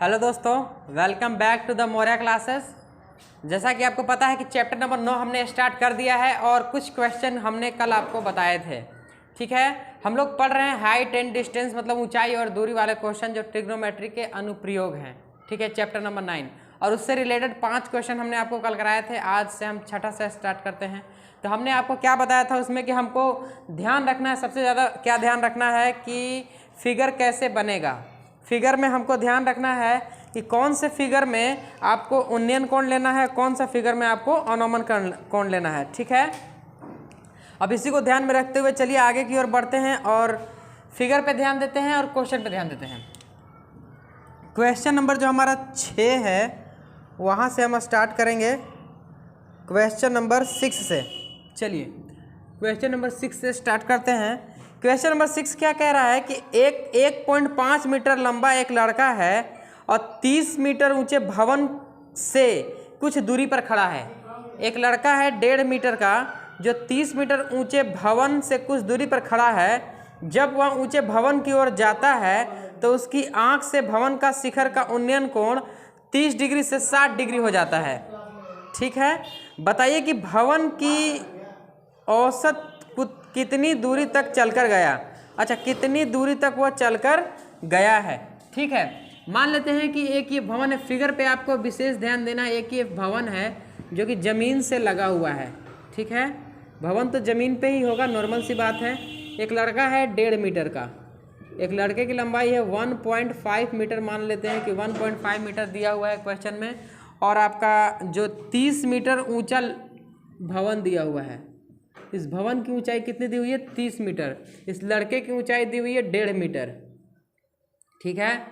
Hello दोस्तों, welcome back to the Maurya classes. जैसा कि आपको पता है कि चैप्टर नंबर 9 हमने स्टार्ट कर दिया है और कुछ क्वेश्चन हमने कल आपको बताए थे। ठीक है, हम लोग पढ़ रहे हैं हाइट एंड डिस्टेंस मतलब ऊंचाई और दूरी वाले क्वेश्चन जो ट्रिग्नोमेट्री के अनुप्रयोग हैं। ठीक है, चैप्टर नंबर 9 और उससे रिलेटेड 5 क्वेश्चन हमने आपको कल कराए थे। आज से हम छठा से स्टार्ट करते हैं। तो हमने आपको क्या बताया था उसमें कि हमको ध्यान रखना है, सबसे ज़्यादा क्या ध्यान रखना है कि फिगर कैसे बनेगा। फिगर में हमको ध्यान रखना है कि कौन से फिगर में आपको उन्नयन कोण लेना है, कौन सा फिगर में आपको अवनमन कोण लेना है। ठीक है, अब इसी को ध्यान में रखते हुए चलिए आगे की ओर बढ़ते हैं और फिगर पे ध्यान देते हैं और क्वेश्चन पे ध्यान देते हैं। क्वेश्चन नंबर जो हमारा 6 है वहाँ से हम स्टार्ट करेंगे क्वेश्चन नंबर 6 से। चलिए क्वेश्चन नंबर 6 से स्टार्ट करते हैं। क्वेश्चन नंबर 6 क्या कह रहा है कि 1.5 मीटर लंबा एक लड़का है और 30 मीटर ऊंचे भवन से कुछ दूरी पर खड़ा है। एक लड़का है 1.5 मीटर का जो 30 मीटर ऊंचे भवन से कुछ दूरी पर खड़ा है। जब वह ऊंचे भवन की ओर जाता है तो उसकी आंख से भवन का शिखर का उन्नयन कोण 30 डिग्री से 60 डिग्री हो जाता है। ठीक है, बताइए कि भवन की औसत कितनी दूरी तक चलकर गया। अच्छा, कितनी दूरी तक वह चलकर गया है। ठीक है, मान लेते हैं कि एक ये भवन है। फिगर पे आपको विशेष ध्यान देना। एक ये भवन है जो कि ज़मीन से लगा हुआ है। ठीक है, भवन तो ज़मीन पे ही होगा, नॉर्मल सी बात है। एक लड़का है 1.5 मीटर का, एक लड़के की लंबाई है 1.5 मीटर। मान लेते हैं कि 1.5 मीटर दिया हुआ है क्वेश्चन में, और आपका जो 30 मीटर ऊंचा भवन दिया हुआ है, इस भवन की ऊंचाई कितनी दी हुई है? 30 मीटर। इस लड़के की ऊंचाई दी हुई है 1.5 मीटर। ठीक है,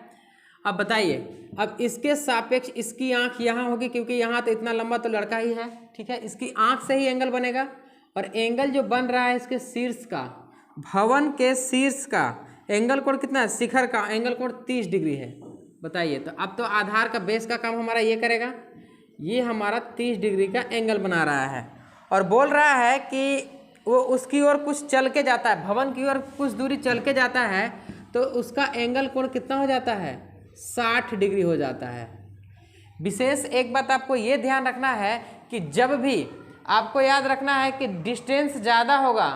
अब बताइए, अब इसके सापेक्ष इसकी आंख यहाँ होगी क्योंकि यहाँ तो इतना लंबा तो लड़का ही है। ठीक है, इसकी आंख से ही एंगल बनेगा और एंगल जो बन रहा है इसके शीर्ष का, भवन के शीर्ष का एंगल कोण कितना है? शिखर का एंगल कोण 30 डिग्री है। बताइए, तो अब तो आधार का बेस का काम हमारा ये करेगा। ये हमारा 30 डिग्री का एंगल बना रहा है और बोल रहा है कि वो उसकी ओर कुछ चल के जाता है, भवन की ओर कुछ दूरी चल के जाता है, तो उसका एंगल कोण कितना हो जाता है? 60 डिग्री हो जाता है। विशेष एक बात आपको ये ध्यान रखना है कि जब भी आपको याद रखना है कि डिस्टेंस ज़्यादा होगा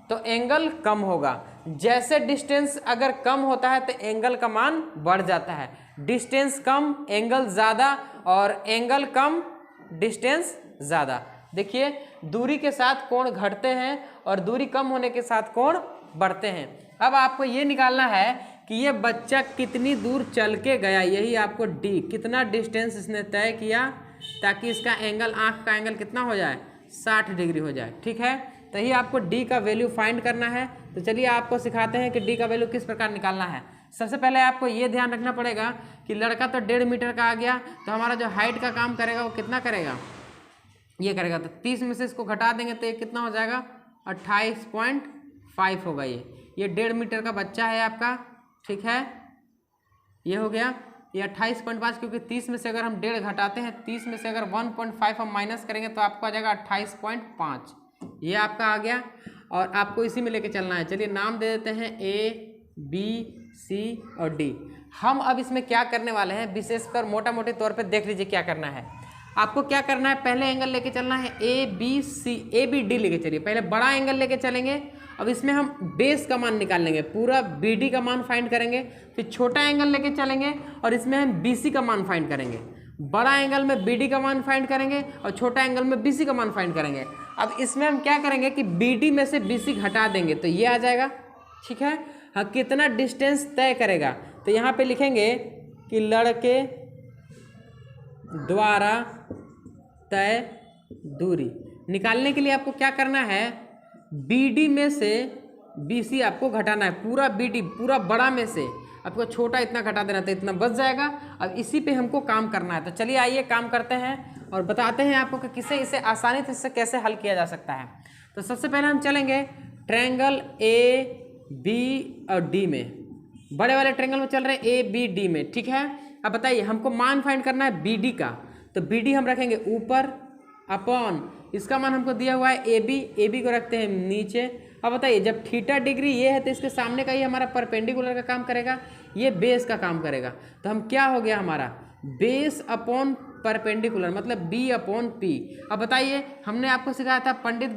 तो एंगल कम होगा। जैसे डिस्टेंस अगर कम होता है तो एंगल का मान बढ़ जाता है। डिस्टेंस कम एंगल ज़्यादा और एंगल कम डिस्टेंस ज़्यादा। देखिए, दूरी के साथ कोण घटते हैं और दूरी कम होने के साथ कोण बढ़ते हैं। अब आपको ये निकालना है कि ये बच्चा कितनी दूर चल के गया। यही आपको डी, कितना डिस्टेंस इसने तय किया ताकि इसका एंगल, आँख का एंगल कितना हो जाए? 60 डिग्री हो जाए। ठीक है, तो यही आपको डी का वैल्यू फाइंड करना है। तो चलिए आपको सिखाते हैं कि डी का वैल्यू किस प्रकार निकालना है। सबसे पहले आपको ये ध्यान रखना पड़ेगा कि लड़का तो 1.5 मीटर का आ गया, तो हमारा जो हाइट का काम करेगा वो कितना करेगा? ये करेगा। तो 30 में से इसको घटा देंगे तो ये कितना हो जाएगा? 28.5 होगा। ये 1.5 मीटर का बच्चा है आपका। ठीक है, ये हो गया। ये 28.5 क्योंकि 30 में से अगर हम 1.5 घटाते हैं, 30 में से अगर 1.5 हम माइनस करेंगे तो आपको आ जाएगा 28.5। ये आपका आ गया और आपको इसी में लेके चलना है। चलिए नाम दे देते हैं A, B, C और D। हम अब इसमें क्या करने वाले हैं, विशेषकर मोटा मोटे तौर पे देख लीजिए क्या करना है। आपको क्या करना है, पहले एंगल लेके चलना है A, B, D लेके चलिए। पहले बड़ा एंगल लेके चलेंगे। अब इसमें हम बेस का मान निकाल लेंगे, पूरा BD का मान फाइंड करेंगे। फिर छोटा एंगल लेके चलेंगे और इसमें हम BC का मान फाइंड करेंगे। बड़ा एंगल में BD का मान फाइंड करेंगे और छोटा एंगल में BC का मान फाइंड करेंगे। अब इसमें हम क्या करेंगे कि BD में से BC घटा देंगे तो ये आ जाएगा। ठीक है, हाँ, कितना डिस्टेंस तय करेगा तो यहाँ पे लिखेंगे कि लड़के द्वारा तय दूरी निकालने के लिए आपको क्या करना है, BD में से BC आपको घटाना है। पूरा BD, पूरा बड़ा में से आपको छोटा इतना घटा देना तो इतना बच जाएगा। अब इसी पे हमको काम करना है। तो चलिए आइए काम करते हैं और बताते हैं आपको कि किसे इसे आसानी से इससे कैसे हल किया जा सकता है। तो सबसे पहले हम चलेंगे ट्रायंगल A, B और D में। बड़े वाले ट्रायंगल में चल रहे हैं A, B, D में। ठीक है, अब बताइए हमको मान फाइंड करना है BD का। तो BD हम रखेंगे ऊपर अपॉन, इसका मान हमको दिया हुआ है AB को रखते हैं नीचे। अब बताइए, जब थीटा डिग्री ये है तो इसके सामने का ही हमारा परपेंडिकुलर का काम करेगा। ये बेस का काम करेगा। तो हम क्या हो गया हमारा बेस अपॉन परपेंडिकुलर मतलब बी अपॉन पी। अब बताइए हमने आपको सिखाया था पंडित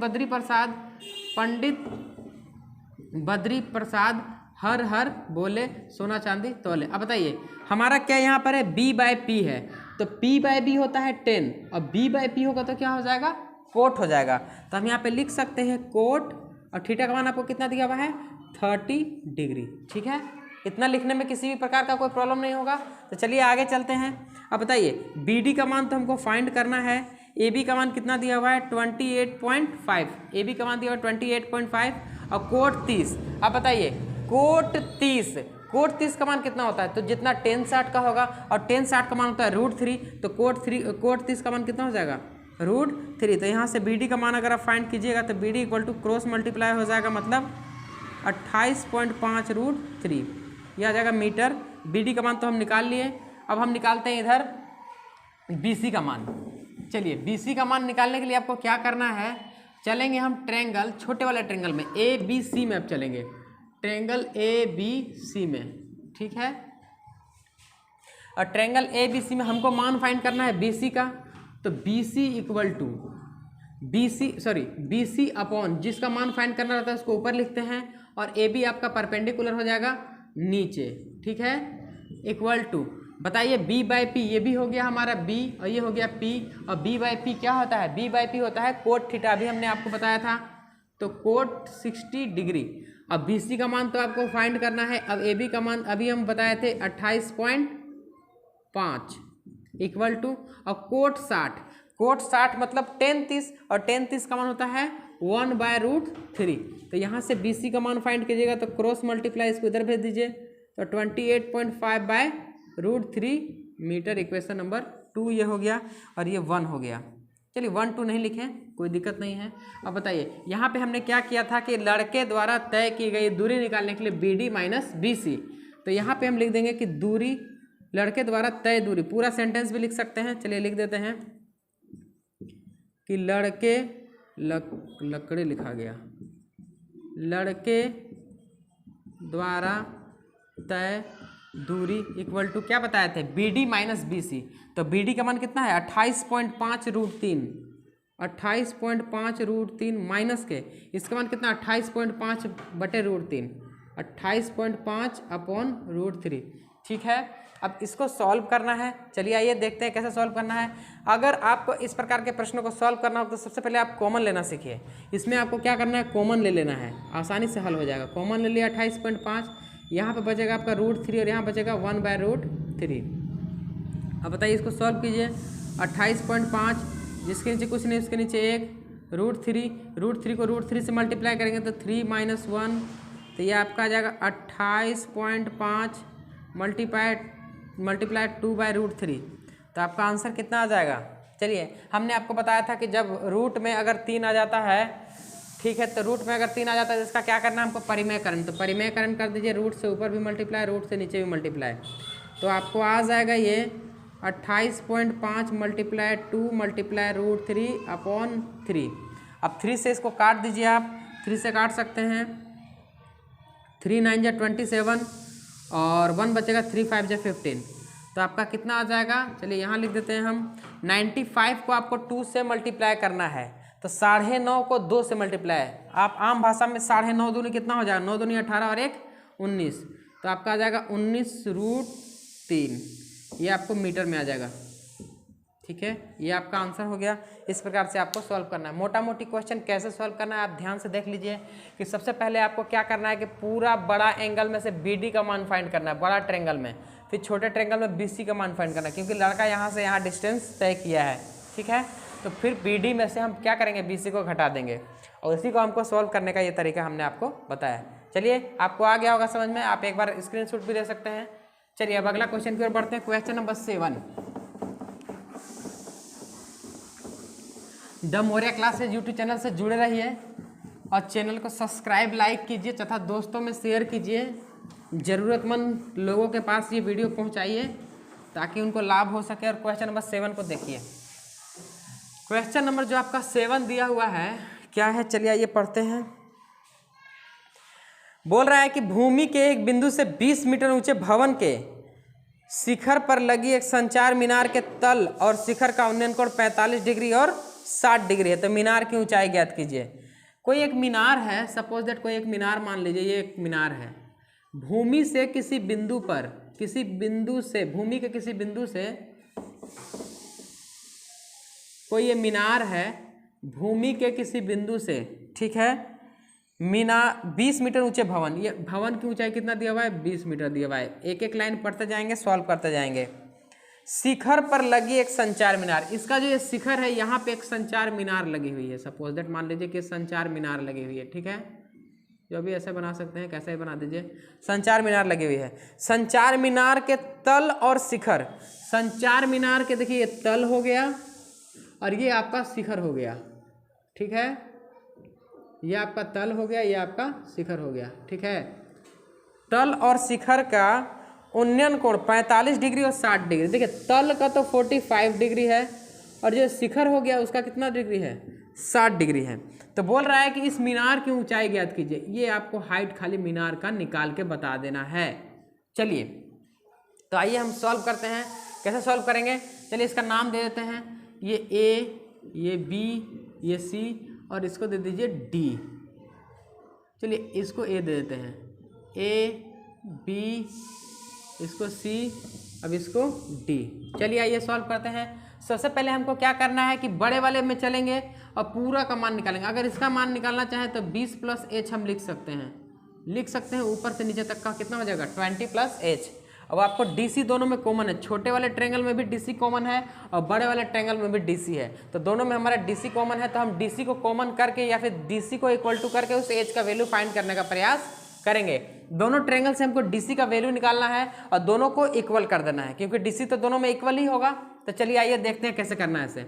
बद्री प्रसाद हर हर बोले सोना चांदी तोले। अब बताइए हमारा क्या यहाँ पर है बी बाय पी है, तो पी बाय बी होता है 10 और बी बाय पी होगा तो क्या हो जाएगा कोट हो जाएगा। तो हम यहाँ पे लिख सकते हैं कोट और थीटा का मान आपको कितना दिया हुआ है 30 डिग्री। ठीक है, इतना लिखने में किसी भी प्रकार का कोई प्रॉब्लम नहीं होगा। तो चलिए आगे चलते हैं। अब बताइए बी डी का मान तो हमको फाइंड करना है, ए बी का मान कितना दिया हुआ है 28.5, ए बी का मान दिया हुआ है 28.5 और कोट 30। अब बताइए कोट 30 का मान कितना होता है, तो जितना 10 60 का होगा और 10 60 का मान होता है √3, तो कोट 30 का मान कितना हो जाएगा √3। तो यहाँ से बी डी का मान अगर आप फाइंड कीजिएगा तो B D equal to cross multiply हो जाएगा मतलब 28.5 √3 यह आ जाएगा मीटर। बी डी का मान तो हम निकाल लिए। अब हम निकालते हैं इधर बी सी का मान। चलिए बी सी का मान निकालने के लिए आपको क्या करना है, चलेंगे हम ट्रायंगल छोटे वाले ट्रायंगल में ए बी सी में। अब चलेंगे ट्रायंगल ए बी सी में, ठीक है। और ट्रायंगल ए बी सी में हमको मान फाइंड करना है बी सी का, तो B C equal to B C upon जिसका मान फाइंड करना रहता है उसको ऊपर लिखते हैं और ए बी आपका परपेंडिकुलर हो जाएगा नीचे, ठीक है। इक्वल टू बताइए बी बाई पी, ये भी हो गया हमारा बी और ये हो गया पी, और बी बाई पी क्या होता है, बी बाई पी होता है कोट थीटा, अभी हमने आपको बताया था, तो कोट 60 डिग्री। अब बी सी का मान तो आपको फाइंड करना है। अब ए बी का मान अभी हम बताए थे 28.5 इक्वल टू और कोट 60 मतलब 10 और 10 का मान होता है 1/√3। तो यहाँ से बी सी का मान फाइंड कीजिएगा तो क्रॉस मल्टीप्लाई इसको इधर भेज दीजिए, तो 28.5/√3 मीटर। इक्वेशन नंबर 2 ये हो गया और ये 1 हो गया। चलिए 1 2 नहीं लिखें, कोई दिक्कत नहीं है। अब बताइए यहाँ पे हमने क्या किया था कि लड़के द्वारा तय की गई दूरी निकालने के लिए B D minus B C, तो यहाँ पे हम लिख देंगे कि दूरी लड़के द्वारा तय दूरी, पूरा सेंटेंस भी लिख सकते हैं। चलिए लिख देते हैं कि लड़के लकड़े लिखा गया, लड़के द्वारा तय दूरी इक्वल टू क्या बताए थे B D minus B C. तो बी डी का मान कितना है 28.5√3, 28.5√3 माइनस के इसका मान कितना 28.5/√3, 28.5/√3, ठीक है। अब इसको सॉल्व करना है, चलिए आइए देखते हैं कैसे सॉल्व करना है। अगर आपको इस प्रकार के प्रश्नों को सॉल्व करना हो तो सबसे पहले आप कॉमन लेना सीखिए। इसमें आपको क्या करना है, कॉमन ले लेना है, आसानी से हल हो जाएगा। कॉमन ले लिया 28.5, यहाँ पे बचेगा आपका √3 और यहाँ बचेगा 1/√3। अब बताइए इसको सॉल्व कीजिए। 28.5 जिसके नीचे कुछ नहीं उसके नीचे 1, √3 को √3 से मल्टीप्लाई करेंगे तो 3 - 1, तो ये आपका आ जाएगा 28.5 मल्टीप्लाई 2/√3, तो आपका आंसर कितना आ जाएगा। चलिए हमने आपको बताया था कि जब रूट में अगर 3 आ जाता है, ठीक है, तो रूट में अगर 3 आ जाता है तो इसका क्या करना है हमको परिमेयकरण, तो परिमेयकरण कर दीजिए, रूट से ऊपर भी मल्टीप्लाई रूट से नीचे भी मल्टीप्लाई, तो आपको आ जाएगा ये 28.5 मल्टीप्लाई 2 मल्टीप्लाई √3/3। अब 3 से इसको काट दीजिए, आप 3 से काट सकते हैं, 3 9 जा 27 और 1 बचेगा 3 5 जा 15, तो आपका कितना आ जाएगा। चलिए यहाँ लिख देते हैं हम 95 को आपको 2 से मल्टीप्लाई करना है, तो 9.5 को 2 से मल्टीप्लाई, आप आम भाषा में 9.5 दूनी कितना हो जाएगा, 9 दूनी 18 और 1 19, तो आपका आ जाएगा 19√3, ये आपको मीटर में आ जाएगा, ठीक है। ये आपका आंसर हो गया। इस प्रकार से आपको सॉल्व करना है। मोटा मोटी क्वेश्चन कैसे सॉल्व करना है आप ध्यान से देख लीजिए कि सबसे पहले आपको क्या करना है कि पूरा बड़ा एंगल में से बी डी का मान फाइंड करना है बड़ा ट्रायंगल में, फिर छोटे ट्रायंगल में बी सी का मान फाइंड करना है, क्योंकि लड़का यहाँ से यहाँ डिस्टेंस तय किया है, ठीक है। तो फिर बी डी में से हम क्या करेंगे, बी सी को घटा देंगे, और इसी को हमको सॉल्व करने का ये तरीका हमने आपको बताया। चलिए आपको आ गया होगा समझ में, आप एक बार स्क्रीनशॉट भी ले सकते हैं। चलिए अब अगला क्वेश्चन की ओर बढ़ते हैं। Question number 7, the Moriya classes YouTube channel से जुड़े रहिए और चैनल को सब्सक्राइब लाइक कीजिए तथा दोस्तों में शेयर कीजिए, ज़रूरतमंद लोगों के पास ये वीडियो पहुंचाइए ताकि उनको लाभ हो सके। और क्वेश्चन नंबर 7 को देखिए। क्वेश्चन नंबर जो आपका 7 दिया हुआ है क्या है, चलिए आइए पढ़ते हैं। बोल रहा है कि भूमि के एक बिंदु से 20 मीटर ऊंचे भवन के शिखर पर लगी एक संचार मीनार के तल और शिखर का उन्नयन कोण 45 डिग्री और 60 डिग्री है। तो मीनार की ऊंचाई ज्ञात कीजिए। कोई एक मीनार है, सपोज दैट कोई एक मीनार मान लीजिए, ये एक मीनार है। भूमि से किसी बिंदु पर, किसी बिंदु से, भूमि के किसी बिंदु से कोई ये मीनार है, भूमि के किसी बिंदु से, ठीक है, मीनार 20 मीटर ऊंचे भवन, ये भवन की ऊंचाई कितना दिया हुआ है, 20 मीटर दिया हुआ है। एक एक लाइन पढ़ते जाएंगे, सॉल्व करते जाएंगे। शिखर पर लगी एक संचार मीनार, इसका जो ये शिखर है यहाँ पे एक संचार मीनार लगी हुई है। सपोज दैट मान लीजिए कि संचार मीनार लगी हुई है, ठीक है, जो भी ऐसे बना सकते हैं, कैसे ही बना दीजिए, संचार मीनार लगी हुई है। संचार मीनार के तल और शिखर, संचार मीनार के देखिए ये तल हो गया और ये आपका शिखर हो गया, ठीक है, ये आपका तल हो गया, ये आपका शिखर हो गया, ठीक है। तल और शिखर का उन्नयन कोण 45 डिग्री और 60 डिग्री। देखिए तल का तो 45 डिग्री है और जो शिखर हो गया उसका कितना डिग्री है, 60 डिग्री है। तो बोल रहा है कि इस मीनार की ऊंचाई ज्ञात कीजिए। ये आपको हाइट खाली मीनार का निकाल के बता देना है। चलिए तो आइए हम सॉल्व करते हैं। कैसे सॉल्व करेंगे, चलिए इसका नाम दे देते हैं, ये ए, ये बी, ये सी और इसको दे दीजिए डी। चलिए इसको ए दे देते हैं, ए बी, इसको सी, अब इसको डी। चलिए आइए सॉल्व करते हैं। सबसे पहले हमको क्या करना है कि बड़े वाले में चलेंगे और पूरा का मान निकालेंगे। अगर इसका मान निकालना चाहें तो 20 प्लस एच हम लिख सकते हैं, ऊपर से नीचे तक का कितना हो जाएगा 20 प्लस एच। अब आपको डीसी दोनों में कॉमन है, छोटे वाले ट्रायंगल में भी डीसी कॉमन है और बड़े वाले ट्रायंगल में भी डीसी है। तो दोनों में हमारा डीसी कॉमन है, तो हम डीसी को कॉमन करके या फिर डीसी को इक्वल टू करके उस एच का वैल्यू फाइंड करने का प्रयास करेंगे। दोनों ट्रायंगल से हमको डीसी का वैल्यू निकालना है और दोनों को इक्वल कर देना है, क्योंकि डीसी तो दोनों में इक्वल ही होगा। तो चलिए आइए देखते हैं कैसे करना है इसे।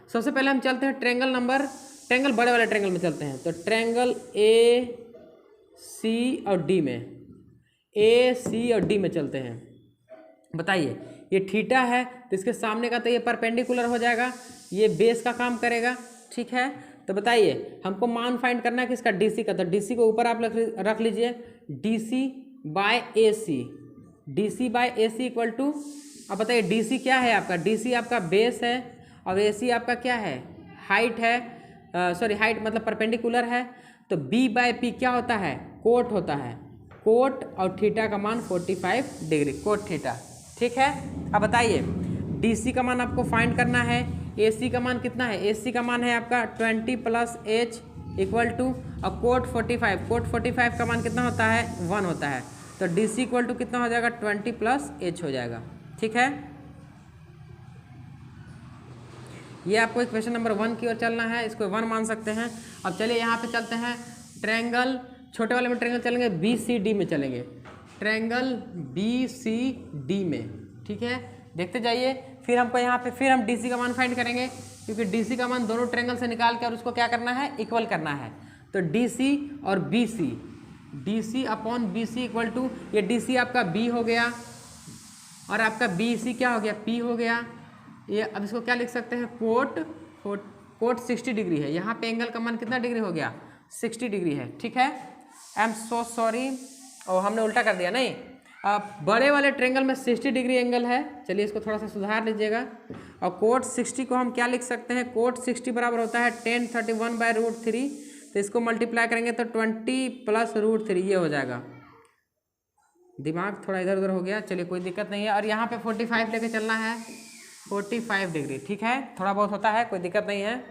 सबसे पहले हम चलते हैं ट्रायंगल बड़े वाले ट्रायंगल में चलते हैं। तो ट्रायंगल ए सी और डी में, ए सी और डी में चलते हैं। बताइए ये थीटा है तो इसके सामने का तो ये परपेंडिकुलर हो जाएगा, ये बेस का काम करेगा, ठीक है। तो बताइए हमको मान फाइंड करना है किसका, डीसी का। तो डीसी को ऊपर आप रख लीजिए, DC by A C, DC by A C equal to, अब बताइए डीसी क्या है आपका, डीसी आपका बेस है और ए सी आपका क्या है, हाइट है, हाइट मतलब परपेंडिकुलर है। तो बी बाय पी क्या होता है, कोट होता है, कोट और थीटा का मान 45 डिग्री, कोट थीटा, ठीक है। अब बताइए डीसी का मान आपको फाइंड करना है, एसी का मान कितना है, एसी का मान है आपका 20 प्लस एच इक्वल टू, अब कोट 45 का मान कितना होता है 1 होता है। तो डीसी इक्वल टू कितना हो जाएगा 20 प्लस एच हो जाएगा, ठीक है। ये आपको इक्वेशन नंबर 1 की ओर चलना है, इसको 1 मान सकते हैं। अब चलिए यहाँ पे चलते हैं ट्रायंगल, छोटे वाले में ट्रायंगल चलेंगे, बी सी डी में चलेंगे, ट्रायंगल बी सी डी में, ठीक है। देखते जाइए, फिर हमको यहाँ पे फिर हम डीसी का मान फाइंड करेंगे, क्योंकि डीसी का मान दोनों ट्रायंगल से निकाल के और उसको क्या करना है, इक्वल करना है। तो डीसी और BC, DC upon BC equal to, ये डीसी आपका बी हो गया और आपका बीसी क्या हो गया, पी हो गया। ये अब इसको क्या लिख सकते हैं, कोट 60 डिग्री है, यहाँ पे एंगल का मान कितना डिग्री हो गया 60 डिग्री है, ठीक है। आई एम सो सॉरी, और हमने उल्टा कर दिया, नहीं, बड़े वाले ट्रायंगल में 60 डिग्री एंगल है। चलिए इसको थोड़ा सा सुधार लीजिएगा। और कोट 60 को हम क्या लिख सकते हैं, कोट 60 बराबर होता है tan 31/√3। तो इसको मल्टीप्लाई करेंगे तो 20 प्लस √3 ये हो जाएगा। दिमाग थोड़ा इधर उधर हो गया, चलिए कोई दिक्कत नहीं है। और यहाँ पे 45 लेके चलना है, 45 डिग्री, ठीक है, थोड़ा बहुत होता है, कोई दिक्कत नहीं है।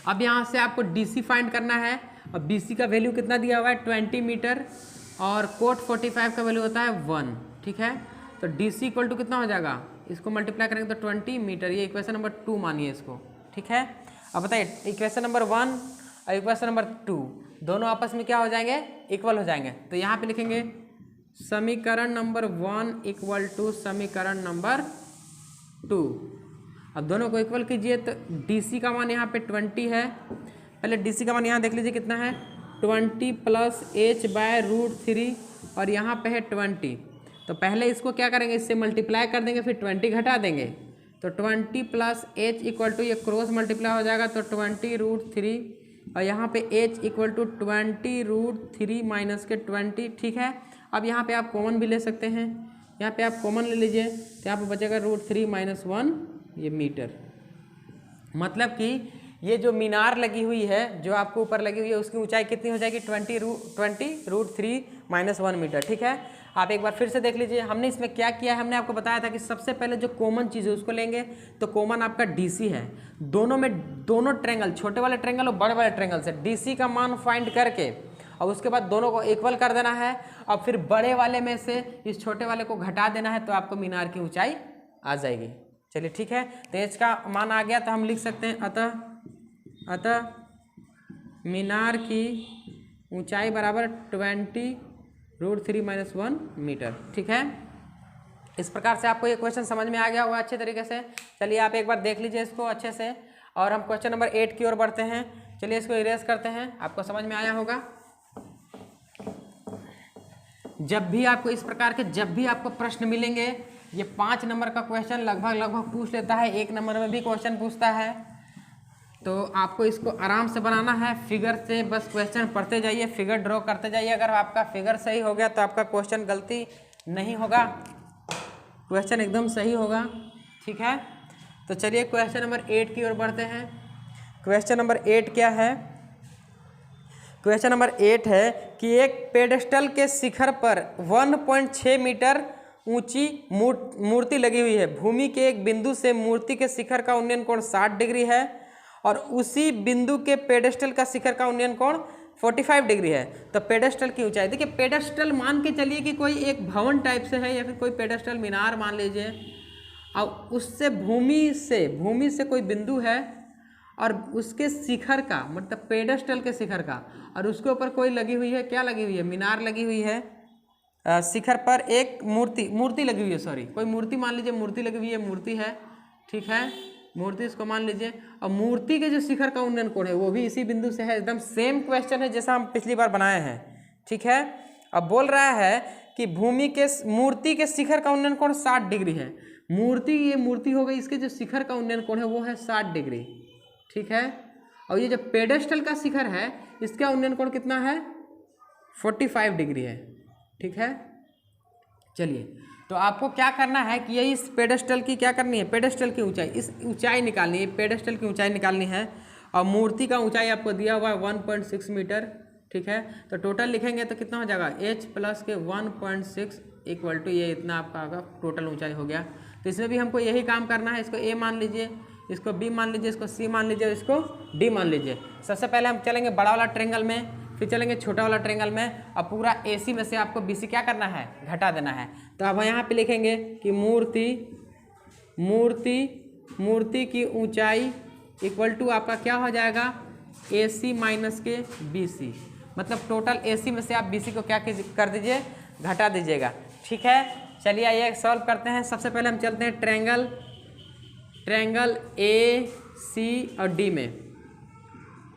अब यहाँ से आपको डीसी फाइंड करना है और बीसी का वैल्यू कितना दिया हुआ है 20 मीटर और कोट 45 का वैल्यू होता है 1, ठीक है। तो डीसी इक्वल टू कितना हो जाएगा, इसको मल्टीप्लाई करेंगे तो 20 मीटर, ये इक्वेशन नंबर 2 मानिए इसको, ठीक है। अब बताइए इक्वेशन नंबर 1 और इक्वेशन नंबर 2 दोनों आपस में क्या हो जाएंगे, इक्वल हो जाएंगे। तो यहाँ पे लिखेंगे समीकरण नंबर 1 इक्वल टू समीकरण नंबर 2। अब दोनों को इक्वल कीजिए तो डीसी का मान यहाँ पे 20 है, पहले डीसी का मान यहाँ देख लीजिए कितना है 20 प्लस h/√3 और यहाँ पे है 20। तो पहले इसको क्या करेंगे, इससे मल्टीप्लाई कर देंगे, फिर 20 घटा देंगे। तो 20 प्लस h इक्वल टू, ये क्रॉस मल्टीप्लाई हो जाएगा तो 20√3 और यहाँ पे h इक्वल टू 20√3 माइनस के 20, ठीक है। अब यहाँ पे आप कॉमन भी ले सकते हैं, यहाँ पे आप कॉमन ले लीजिए तो यहाँ पे बचेगा √3 - 1 ये मीटर। मतलब कि ये जो मीनार लगी हुई है, जो आपको ऊपर लगी हुई है, उसकी ऊंचाई कितनी हो जाएगी 20√3 - 1 मीटर, ठीक है। आप एक बार फिर से देख लीजिए हमने इसमें क्या किया है। हमने आपको बताया था कि सबसे पहले जो कॉमन चीज़ है उसको लेंगे, तो कॉमन आपका डीसी है। दोनों ट्रेंगल, छोटे वाले ट्रेंगल और बड़े वाले ट्रेंगल से डीसी का मान फाइंड करके और उसके बाद दोनों को इक्वल कर देना है और फिर बड़े वाले में से इस छोटे वाले को घटा देना है, तो आपको मीनार की ऊंचाई आ जाएगी। चलिए ठीक है, तो एच का मान आ गया तो हम लिख सकते हैं अतः मीनार की ऊंचाई बराबर 20√3 - 1 मीटर, ठीक है। इस प्रकार से आपको ये क्वेश्चन समझ में आ गया होगा अच्छे तरीके से। चलिए आप एक बार देख लीजिए इसको अच्छे से और हम क्वेश्चन नंबर 8 की ओर बढ़ते हैं। चलिए इसको इरेज करते हैं, आपको समझ में आया होगा। जब भी आपको इस प्रकार के आपको प्रश्न मिलेंगे, ये 5 नंबर का क्वेश्चन लगभग पूछ लेता है, 1 नंबर में भी क्वेश्चन पूछता है, तो आपको इसको आराम से बनाना है। फिगर से बस क्वेश्चन पढ़ते जाइए, फिगर ड्रॉ करते जाइए। अगर आपका फिगर सही हो गया तो आपका क्वेश्चन गलती नहीं होगा, क्वेश्चन एकदम सही होगा, ठीक है। तो चलिए क्वेश्चन नंबर 8 की ओर बढ़ते हैं। क्वेश्चन नंबर 8 क्या है? क्वेश्चन नंबर 8 है कि एक पेडेस्टल के शिखर पर 1.6 मीटर ऊंची मूर्ति लगी हुई है। भूमि के एक बिंदु से मूर्ति के शिखर का उन्नयन कोण 60 डिग्री है और उसी बिंदु के पेडेस्टल का शिखर का उन्नयन कोण 45 डिग्री है। तो पेडेस्टल की ऊंचाई, देखिए पेडेस्टल मान के चलिए कि कोई एक भवन टाइप से है या फिर कोई पेडेस्टल मीनार मान लीजिए, और उससे भूमि से कोई बिंदु है और उसके शिखर का मतलब पेडेस्टल के शिखर का, और उसके ऊपर कोई लगी हुई है, क्या लगी हुई है? मीनार लगी हुई है। शिखर पर एक मूर्ति लगी हुई है, सॉरी कोई मूर्ति मान लीजिए, मूर्ति लगी हुई है, मूर्ति है, ठीक है, मूर्ति इसको मान लीजिए। और मूर्ति के जो शिखर का उन्नयन कोण है वो भी इसी बिंदु से है। एकदम सेम क्वेश्चन है जैसा हम पिछली बार बनाए हैं, ठीक है। अब बोल रहा है कि मूर्ति के शिखर का उन्नयन कोण 60 डिग्री है। ये मूर्ति हो गई, इसके जो शिखर का उन्नयन कोण है वो है 60 डिग्री, ठीक है। और ये जो पेडेस्टल का शिखर है इसका उन्नयन कोण कितना है? 45 डिग्री है, ठीक है। चलिए तो आपको क्या करना है कि यही इस पेडेस्टल की क्या करनी है? पेडेस्टल की ऊंचाई, इस ऊंचाई निकालनी है, पेडेस्टल की ऊंचाई निकालनी है। और मूर्ति का ऊंचाई आपको दिया हुआ है 1.6 मीटर, ठीक है। तो टोटल लिखेंगे तो कितना हो जाएगा? h प्लस के 1.6 इक्वल टू ये इतना आपका होगा, टोटल ऊंचाई हो गया। तो इसमें भी हमको यही काम करना है। इसको a मान लीजिए, इसको b मान लीजिए, इसको c मान लीजिए, इसको d मान लीजिए। सबसे पहले हम चलेंगे बड़ा वाला ट्रेंगल में, फिर चलेंगे छोटा वाला ट्रेंगल में, और पूरा AC में से आपको BC क्या करना है? घटा देना है। तो अब यहाँ पे लिखेंगे कि मूर्ति की ऊंचाई इक्वल टू आपका क्या हो जाएगा? AC माइनस के BC, मतलब टोटल AC में से आप BC को क्या कर दीजिए? घटा दीजिएगा, ठीक है। चलिए आइए सॉल्व करते हैं। सबसे पहले हम चलते हैं ट्रेंगल AC और D में,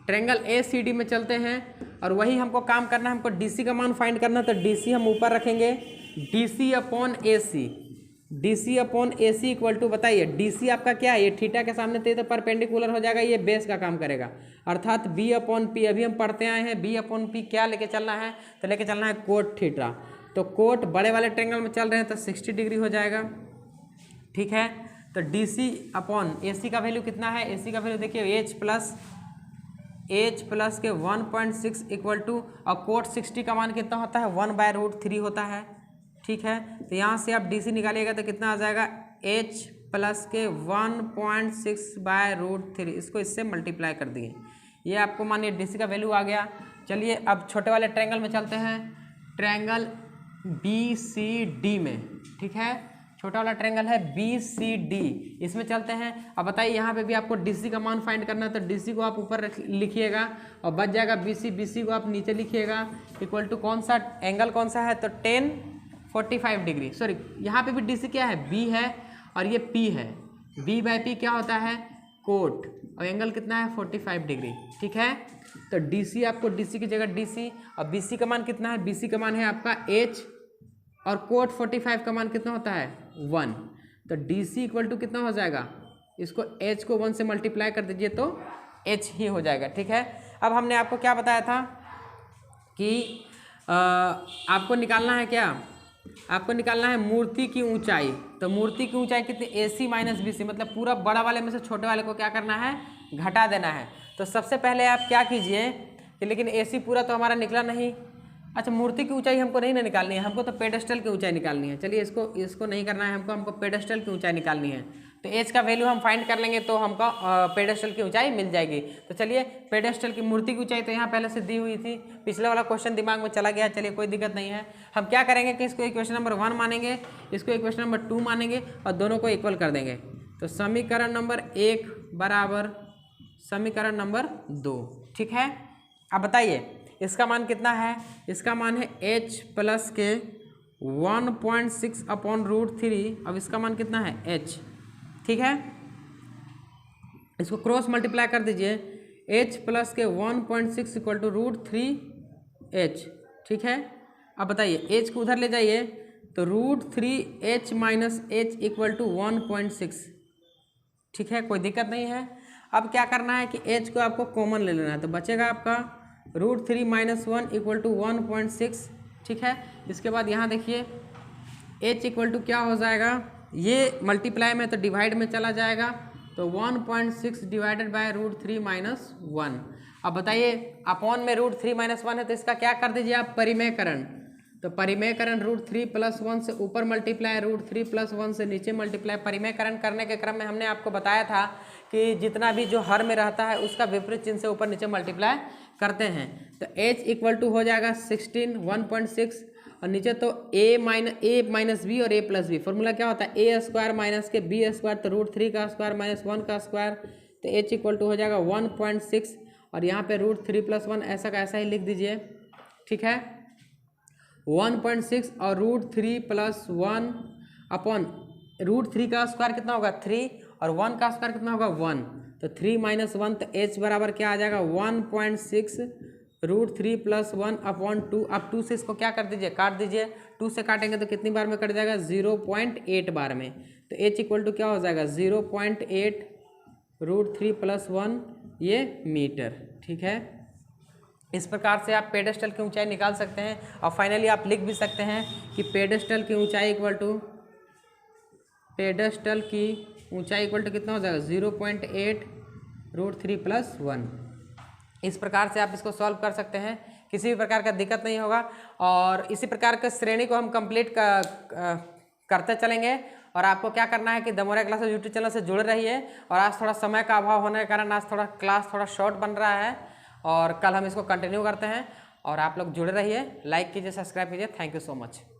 ट्रेंगल ACD में चलते हैं और वही हमको काम करना है। हमको DC का मान फाइंड करना है, तो DC हम ऊपर रखेंगे, DC upon AC equal to, बताइए DC आपका क्या है? ये थीटा के सामने थे तो परपेंडिकुलर हो जाएगा, ये बेस का काम करेगा, अर्थात B अपॉन P। अभी हम पढ़ते आए हैं B अपॉन P क्या लेके चलना है? तो लेके चलना है कोट थीटा। तो कोट बड़े वाले ट्रेंगल में चल रहे हैं तो 60 डिग्री हो जाएगा, ठीक है। तो DC अपॉन AC का वैल्यू कितना है? AC का वैल्यू देखिए h प्लस के 1.6 इक्वल टू, और कोट 60 का मान कितना होता है? 1/√3 होता है, ठीक है। तो यहाँ से आप DC निकालिएगा तो कितना आ जाएगा? h प्लस के 1.6/√3, इसको इससे मल्टीप्लाई कर दिए, ये आपको मानिए DC का वैल्यू आ गया। चलिए अब छोटे वाले ट्रायंगल में चलते हैं, ट्रायंगल BCD में, ठीक है। छोटा वाला ट्रायंगल है BCD, इसमें चलते हैं। अब बताइए यहाँ पे भी आपको DC का मान फाइंड करना है, तो DC को आप ऊपर लिखिएगा और बच जाएगा BC को आप नीचे लिखिएगा, इक्वल टू कौन सा एंगल कौन सा है? तो 1045 डिग्री। सॉरी यहाँ पे भी DC क्या है? B है और ये P है। B/P क्या होता है? कोट, और एंगल कितना है? 45 डिग्री, ठीक है। तो DC आपको DC की जगह DC, और BC का मान कितना है? BC का मान है आपका H, और कोट 45 का मान कितना होता है? 1। तो DC इक्वल टू कितना हो जाएगा? इसको H को 1 से मल्टीप्लाई कर दीजिए तो H ही हो जाएगा, ठीक है। अब हमने आपको क्या बताया था कि आपको निकालना है क्या, आपको निकालना है मूर्ति की ऊंचाई। तो मूर्ति की ऊंचाई कितनी, AC माइनस BC, मतलब पूरा बड़ा वाले में से छोटे वाले को क्या करना है, घटा देना है। तो सबसे पहले आप क्या कीजिए कि, लेकिन AC पूरा तो हमारा निकला नहीं। अच्छा, मूर्ति की ऊंचाई हमको नहीं ना निकालनी है, हमको तो पेडेस्टल की ऊंचाई निकालनी है। चलिए इसको नहीं करना है हमको पेडेस्टल की ऊंचाई निकालनी है। तो एच का वैल्यू हम फाइंड कर लेंगे तो हमको पेडेस्टल की ऊंचाई मिल जाएगी। तो चलिए पेडेस्टल की मूर्ति की ऊंचाई तो यहाँ पहले से दी हुई थी, पिछले वाला क्वेश्चन दिमाग में चला गया। चलिए कोई दिक्कत नहीं है। हम क्या करेंगे कि इसको इक्वेशन नंबर 1 मानेंगे, इसको इक्वेशन नंबर 2 मानेंगे और दोनों को इक्वल कर देंगे। तो समीकरण नंबर 1 बराबर समीकरण नंबर 2। ठीक है, अब बताइए इसका मान कितना है, इसका मान है h प्लस के 1.6 अपॉन √3। अब इसका मान कितना है h। ठीक है, इसको क्रॉस मल्टीप्लाई कर दीजिए, h प्लस के 1.6 इक्वल टू √3h। ठीक है, अब बताइए h को उधर ले जाइए तो √3h minus h equal to 1.6। ठीक है, कोई दिक्कत नहीं है। अब क्या करना है कि h को आपको कॉमन ले लेना है, तो बचेगा आपका √3 माइनस 1 इक्वल टू 1.6। ठीक है, इसके बाद यहाँ देखिए h इक्वल टू क्या हो जाएगा, ये मल्टीप्लाई में तो डिवाइड में चला जाएगा, तो 1.6 डिवाइडेड बाय √3 माइनस 1। अब बताइए अपॉन में √3 माइनस 1 है तो इसका क्या कर दीजिए आप, परिमेयकरण। तो परिमेयकरण √3 प्लस 1 से ऊपर मल्टीप्लाई, √3 प्लस 1 से नीचे मल्टीप्लाई। परिमेयकरण करने के क्रम में हमने आपको बताया था कि जितना भी जो हर में रहता है उसका विपरीत चिन्ह से ऊपर नीचे मल्टीप्लाई करते हैं। तो h इक्वल टू हो जाएगा 16 1.6 और नीचे तो a माइनस बी और a प्लस बी। फॉर्मूला क्या होता है, a स्क्वायर माइनस के b स्क्वायर, तो √3 का स्क्वायर माइनस 1 का स्क्वायर। तो h इक्वल टू हो जाएगा 1.6 और यहाँ पे √3 प्लस 1 ऐसा का ऐसा ही लिख दीजिए। ठीक है, 1.6 और √3 प्लस 1 अपॉन √3 का स्क्वायर कितना होगा 3 और 1 का स्क्वायर कितना होगा 1। तो 3 माइनस 1, तो h बराबर क्या आ जाएगा 1.6 √3 प्लस 1 अपॉन 2। अब 2 से इसको क्या कर दीजिए, काट दीजिए। 2 से काटेंगे तो कितनी बार में कट जाएगा, 0.8 बार में। तो h इक्वल टू क्या हो जाएगा 0.8 √3 प्लस 1 ये मीटर। ठीक है, इस प्रकार से आप पेडेस्टल की ऊंचाई निकाल सकते हैं और फाइनली आप लिख भी सकते हैं कि पेडेस्टल की ऊंचाई इक्वल टू, पेडेस्टल की ऊंचाई इक्वल टू कितना हो जाएगा 0.8 √3 प्लस 1। इस प्रकार से आप इसको सॉल्व कर सकते हैं, किसी भी प्रकार का दिक्कत नहीं होगा। और इसी प्रकार के श्रेणी को हम कंप्लीट करते चलेंगे। और आपको क्या करना है कि the Moriya classes YouTube channel से जुड़े रहिए। और आज थोड़ा समय का अभाव होने के कारण आज थोड़ा क्लास थोड़ा शॉर्ट बन रहा है और कल हम इसको कंटिन्यू करते हैं। और आप लोग जुड़े रहिए, लाइक कीजिए, सब्सक्राइब कीजिए। Thank you so much.